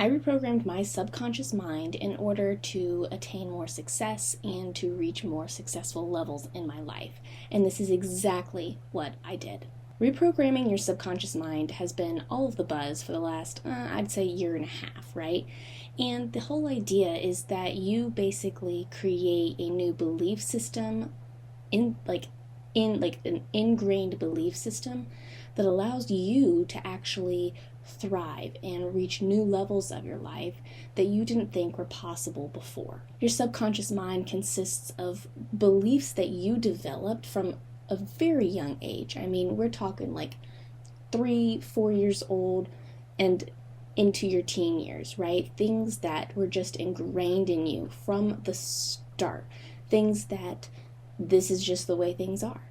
I reprogrammed my subconscious mind in order to attain more success and to reach more successful levels in my life. And this is exactly what I did. Reprogramming your subconscious mind has been all of the buzz for the last, I'd say, year and a half, right? And the whole idea is that you basically create a new belief system in an ingrained belief system that allows you to actually thrive and reach new levels of your life that you didn't think were possible before. Your subconscious mind consists of beliefs that you developed from a very young age. I mean, we're talking like 3-4 years old and into your teen years, right? Things that were just ingrained in you from the start. Things that this is just the way things are.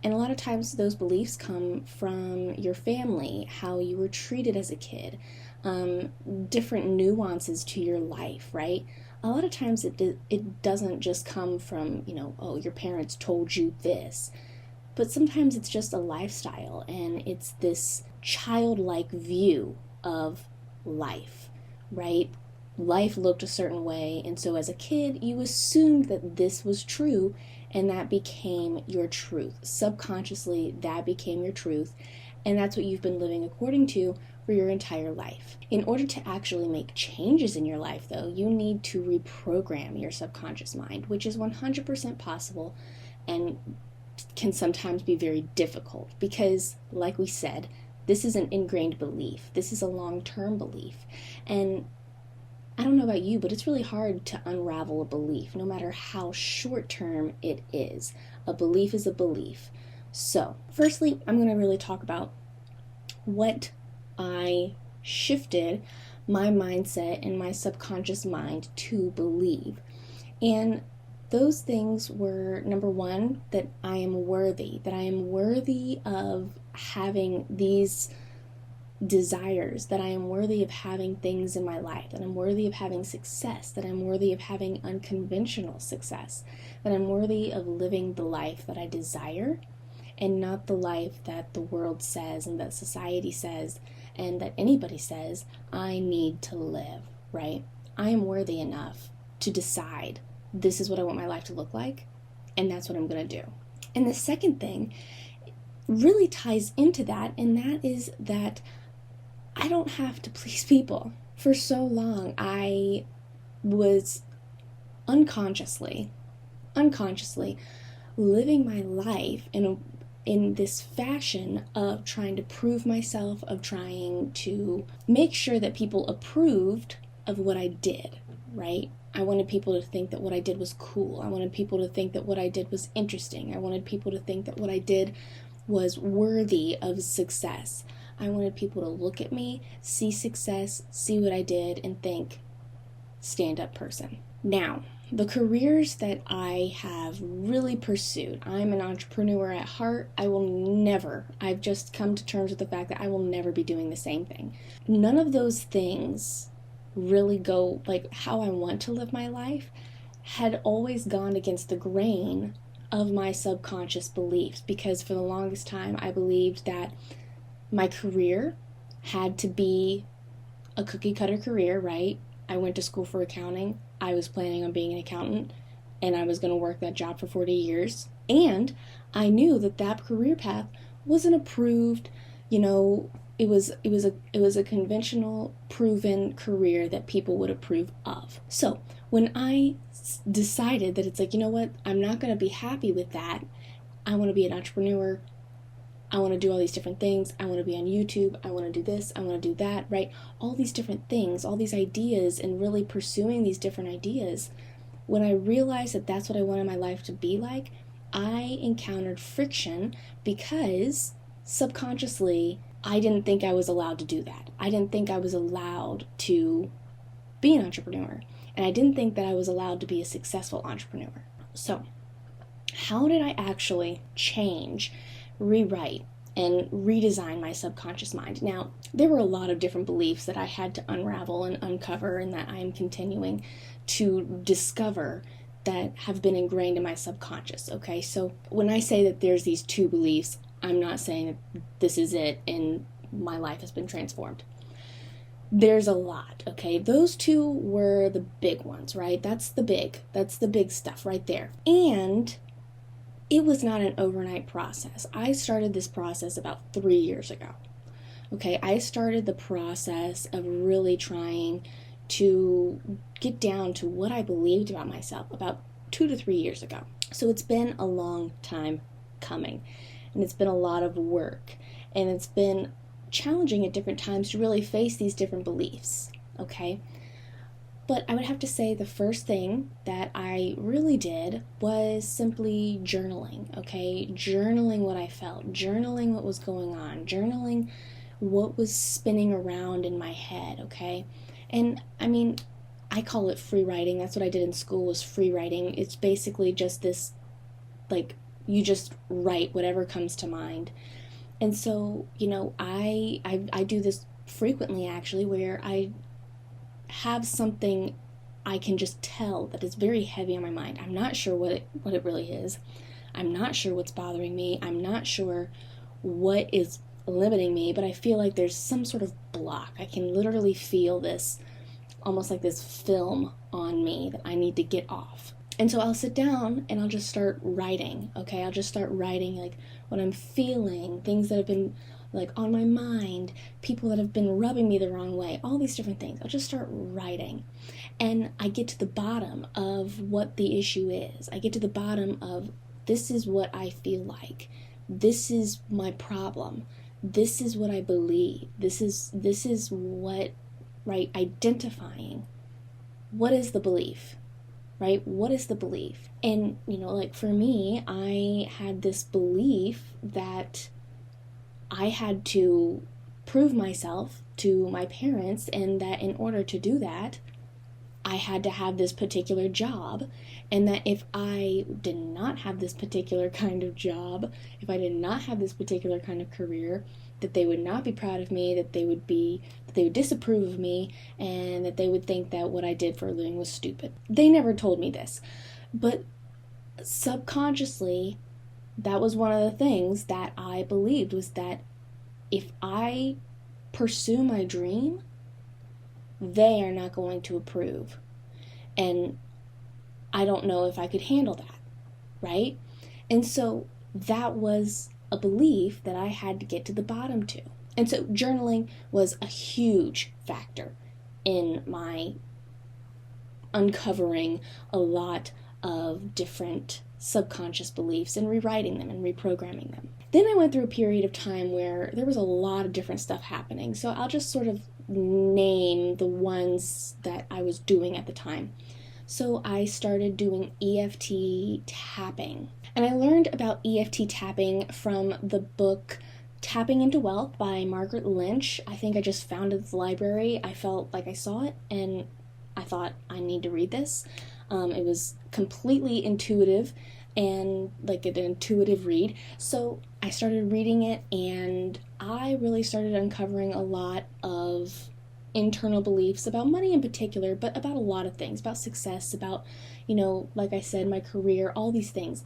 And a lot of times those beliefs come from your family, how you were treated as a kid, different nuances to your life, right? A lot of times it doesn't just come from, oh, your parents told you this. But sometimes it's just a lifestyle, and it's this childlike view of life, right? Life looked a certain way, and so as a kid, you assumed that this was true, and that became your truth. Subconsciously, that became your truth, and that's what you've been living according to for your entire life. In order to actually make changes in your life, though, you need to reprogram your subconscious mind, which is 100% possible and can sometimes be very difficult because, like we said, this is an ingrained belief. This is a long-term belief. And I don't know about you, but it's really hard to unravel a belief, no matter how short-term it is. A belief is a belief. So, firstly, I'm going to really talk about what I shifted my mindset and my subconscious mind to believe. And those things were, number one, that I am worthy of having these desires, that I am worthy of having things in my life, that I'm worthy of having success, that I'm worthy of having unconventional success, that I'm worthy of living the life that I desire and not the life that the world says and that society says and that anybody says I need to live, right? I am worthy enough to decide this is what I want my life to look like, and that's what I'm going to do. And the second thing really ties into that, and that is that I don't have to please people. For so long, I was unconsciously living my life in this fashion of trying to prove myself, of trying to make sure that people approved of what I did, right? I wanted people to think that what I did was cool. I wanted people to think that what I did was interesting. I wanted people to think that what I did was worthy of success. I wanted people to look at me, see success, see what I did, and think, stand-up person. Now, the careers that I have really pursued, I'm an entrepreneur at heart. I've just come to terms with the fact that I will never be doing the same thing. None of those things really go like how I want to live my life had always gone against the grain of my subconscious beliefs, because for the longest time I believed that my career had to be a cookie cutter career, right? I went to school for accounting. I was planning on being an accountant, and I was going to work that job for 40 years. And I knew that career path wasn't approved, it was a conventional, proven career that people would approve of. So when I decided that it's like, you know what, I'm not going to be happy with that. I want to be an entrepreneur. I want to do all these different things. I want to be on YouTube. I want to do this. I want to do that, right? All these different things, all these ideas, and really pursuing these different ideas. When I realized that that's what I wanted my life to be like, I encountered friction because subconsciously, I didn't think I was allowed to do that. I didn't think I was allowed to be an entrepreneur. And I didn't think that I was allowed to be a successful entrepreneur. So, how did I actually change, rewrite, and redesign my subconscious mind? Now, there were a lot of different beliefs that I had to unravel and uncover, and that I am continuing to discover that have been ingrained in my subconscious, okay? So when I say that there's these two beliefs, I'm not saying that this is it and my life has been transformed. there's a lot, okay? Those two were the big ones, right? That's the big stuff right there. And it was not an overnight process. I started this process about 3 years ago. Okay, I started the process of really trying to get down to what I believed about myself about 2 to 3 years ago. So it's been a long time coming, and it's been a lot of work, and it's been challenging at different times to really face these different beliefs, okay? But I would have to say the first thing that I really did was simply journaling, okay? Journaling what I felt, journaling what was going on, journaling what was spinning around in my head, okay? And I mean, I call it free writing. That's what I did in school, was free writing. It's basically just this, like, you just write whatever comes to mind. And so, I do this frequently, actually, where I have something I can just tell that is very heavy on my mind. I'm not sure what it really is. I'm not sure what's bothering me. I'm not sure what is limiting me, but I feel like there's some sort of block. I can literally feel this, almost like this film on me that I need to get off. And so I'll sit down and I'll just start writing, okay? I'll just start writing, like, what I'm feeling, things that have been, like, on my mind, people that have been rubbing me the wrong way, all these different things. I'll just start writing. And I get to the bottom of what the issue is. I get to the bottom of, this is what I feel like. This is my problem. This is what I believe. This is what, right, identifying. What is the belief? Right? What is the belief? And, like, for me, I had this belief that I had to prove myself to my parents, and that in order to do that, I had to have this particular job, and that if I did not have this particular kind of job, if I did not have this particular kind of career, that they would not be proud of me, that they would disapprove of me, and that they would think that what I did for a living was stupid. They never told me this, but subconsciously, that was one of the things that I believed, was that if I pursue my dream, they are not going to approve. And I don't know if I could handle that, right? And so that was a belief that I had to get to the bottom to. And so journaling was a huge factor in my uncovering a lot of different subconscious beliefs and rewriting them and reprogramming them. Then I went through a period of time where there was a lot of different stuff happening. So I'll just sort of name the ones that I was doing at the time. So I started doing EFT tapping. And I learned about EFT tapping from the book Tapping into Wealth by Margaret Lynch. I think I just found it at the library. I felt like I saw it and I thought, I need to read this. It was completely intuitive and like an intuitive read. So I started reading it and I really started uncovering a lot of internal beliefs about money in particular, but about a lot of things, about success, about, like I said, my career, all these things.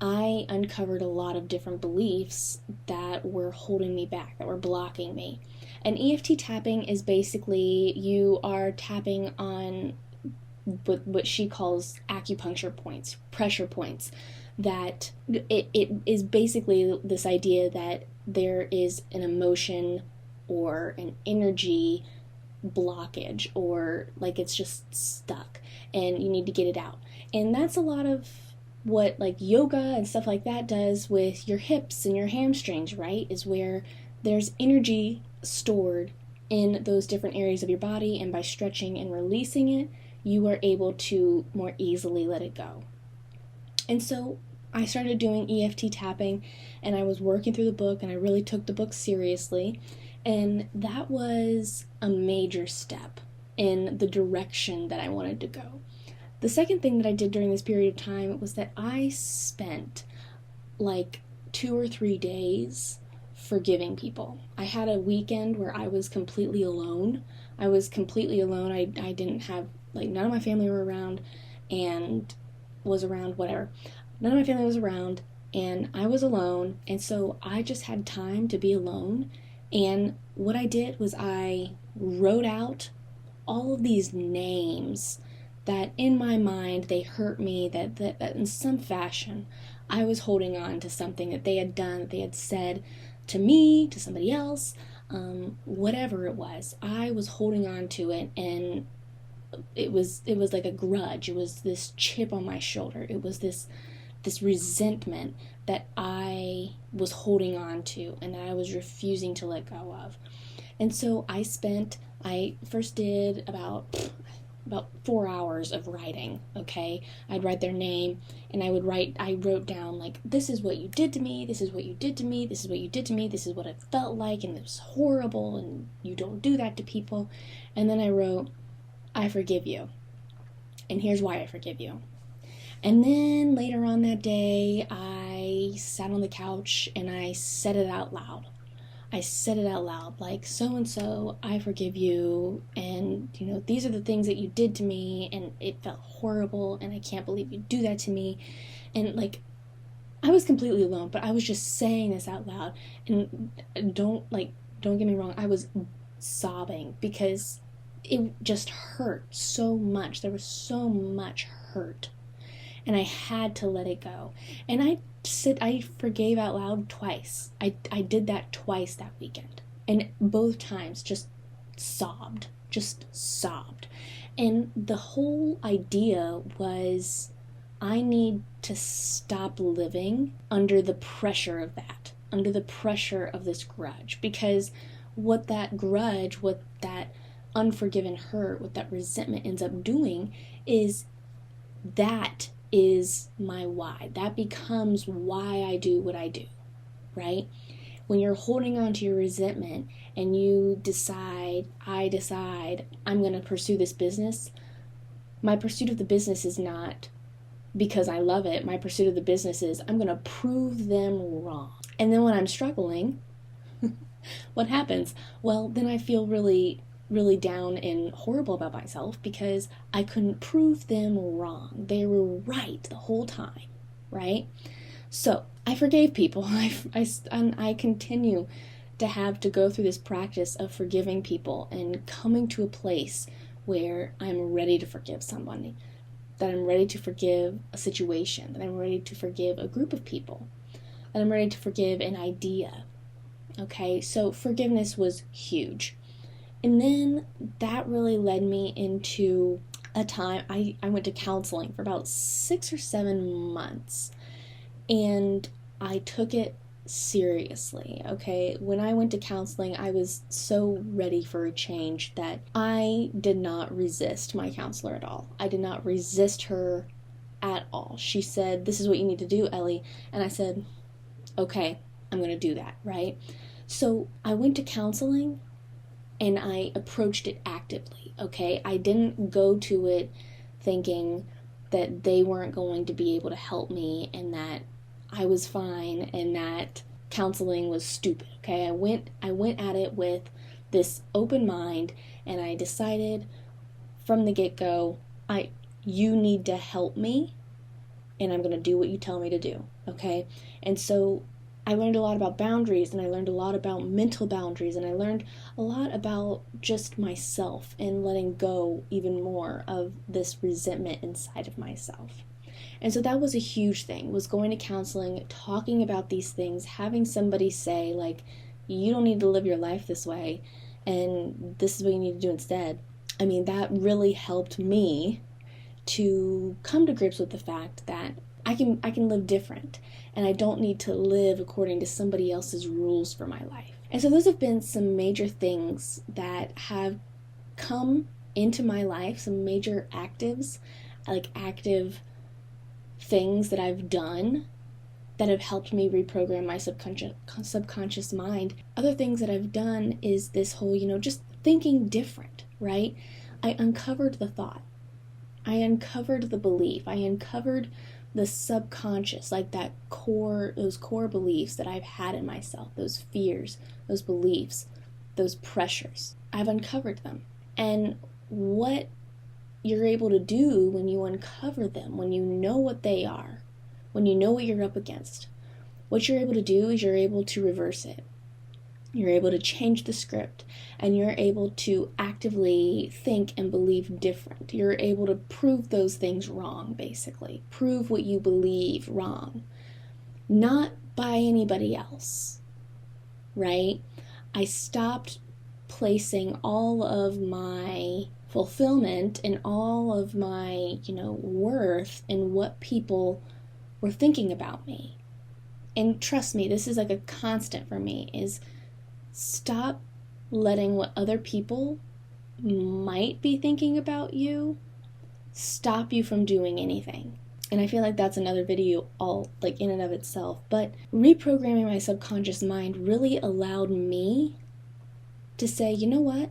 I uncovered a lot of different beliefs that were holding me back, that were blocking me. And EFT tapping is basically you are tapping on what she calls acupuncture points, pressure points, that it is basically this idea that there is an emotion or an energy blockage, or like it's just stuck and you need to get it out. And that's a lot of what like yoga and stuff like that does with your hips and your hamstrings, right? Is where there's energy stored in those different areas of your body, and by stretching and releasing it, you are able to more easily let it go. And so I started doing EFT tapping, and I was working through the book, and I really took the book seriously, and that was a major step in the direction that I wanted to go. The second thing that I did during this period of time was that I spent like 2 or 3 days forgiving people. I had a weekend where I was completely alone. I didn't have, like, none of my family were around and was around, whatever. None of my family was around and I was alone. And so I just had time to be alone. And what I did was I wrote out all of these names that in my mind they hurt me, that in some fashion I was holding on to something that they had done, that they had said to me, to somebody else, whatever it was. I was holding on to it, and it was like a grudge. It was this chip on my shoulder. It was this resentment that I was holding on to and that I was refusing to let go of. And so I first did about 4 hours of writing, okay? I'd write their name, and I wrote down, like, this is what you did to me, this is what you did to me, this is what you did to me, this is what it felt like, and it was horrible, and you don't do that to people. And then I wrote, I forgive you, and here's why I forgive you. And then later on that day, I sat on the couch and I said it out loud. I said it out loud, like, so-and-so, I forgive you, and, these are the things that you did to me, and it felt horrible, and I can't believe you do that to me. And, like, I was completely alone, but I was just saying this out loud, and don't get me wrong, I was sobbing, because it just hurt so much. There was so much hurt, and I had to let it go. And I forgave out loud twice. I did that twice that weekend, and both times just sobbed. And the whole idea was, I need to stop living under the pressure of that, under the pressure of this grudge, because what that grudge, what that unforgiven hurt, what that resentment ends up doing is my why. That becomes why I do what I do, right? When you're holding on to your resentment and I decide, I'm going to pursue this business, my pursuit of the business is not because I love it. My pursuit of the business is, I'm going to prove them wrong. And then when I'm struggling, what happens? Well, then I feel really down and horrible about myself because I couldn't prove them wrong. They were right the whole time, right? So I forgave people. I continue to have to go through this practice of forgiving people and coming to a place where I'm ready to forgive somebody, that I'm ready to forgive a situation, that I'm ready to forgive a group of people, that I'm ready to forgive an idea. Okay, so forgiveness was huge. And then that really led me into a time, I went to counseling for about 6 or 7 months, and I took it seriously, okay? When I went to counseling, I was so ready for a change that I did not resist my counselor at all. I did not resist her at all. She said, this is what you need to do, Ellie. And I said, okay, I'm going to do that, right? So I went to counseling, and I approached it actively, okay? I didn't go to it thinking that they weren't going to be able to help me and that I was fine and that counseling was stupid, okay? I went at it with this open mind, and I decided from the get-go, you need to help me, and I'm going to do what you tell me to do, okay? And so I learned a lot about boundaries, and I learned a lot about mental boundaries, and I learned a lot about just myself and letting go even more of this resentment inside of myself. And so that was a huge thing, was going to counseling, talking about these things, having somebody say, like, you don't need to live your life this way, and this is what you need to do instead. I mean, that really helped me to come to grips with the fact that I can live different, and I don't need to live according to somebody else's rules for my life. And so those have been some major things that have come into my life, some major active things that I've done that have helped me reprogram my subconscious mind. Other things that I've done is this whole, just thinking different, right? I uncovered the thought. I uncovered the belief. I uncovered the subconscious, like those core beliefs that I've had in myself, those fears, those beliefs, those pressures. I've uncovered them. And what you're able to do when you uncover them, when you know what they are, when you know what you're up against, what you're able to do is you're able to reverse it. You're able to change the script, and you're able to actively think and believe different. You're able to prove those things wrong, basically. Prove what you believe wrong. Not by anybody else, right? I stopped placing all of my fulfillment and all of my, worth in what people were thinking about me. And trust me, this is like a constant for me, is stop letting what other people might be thinking about you stop you from doing anything. And I feel like that's another video all like in and of itself. But reprogramming my subconscious mind really allowed me to say, you know what?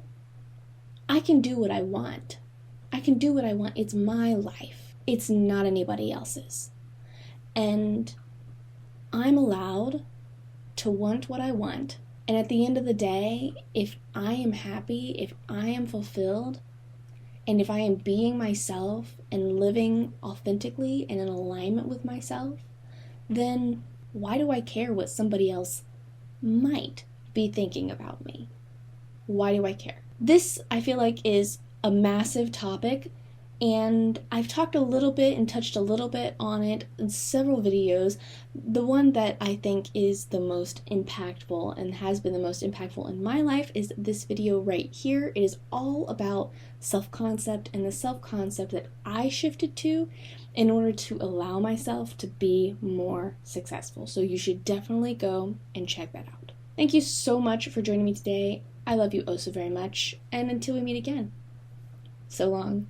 I can do what I want. I can do what I want. It's my life. It's not anybody else's. And I'm allowed to want what I want. And at the end of the day, if I am happy, if I am fulfilled, and if I am being myself and living authentically and in alignment with myself, then why do I care what somebody else might be thinking about me? Why do I care? This, I feel like, is a massive topic, and I've talked a little bit and touched a little bit on it in several videos. The one that I think is the most impactful and has been the most impactful in my life is this video right here. It is all about self-concept and the self-concept that I shifted to in order to allow myself to be more successful. So you should definitely go and check that out. Thank you so much for joining me today. I love you oh so very much, and until we meet again, so long.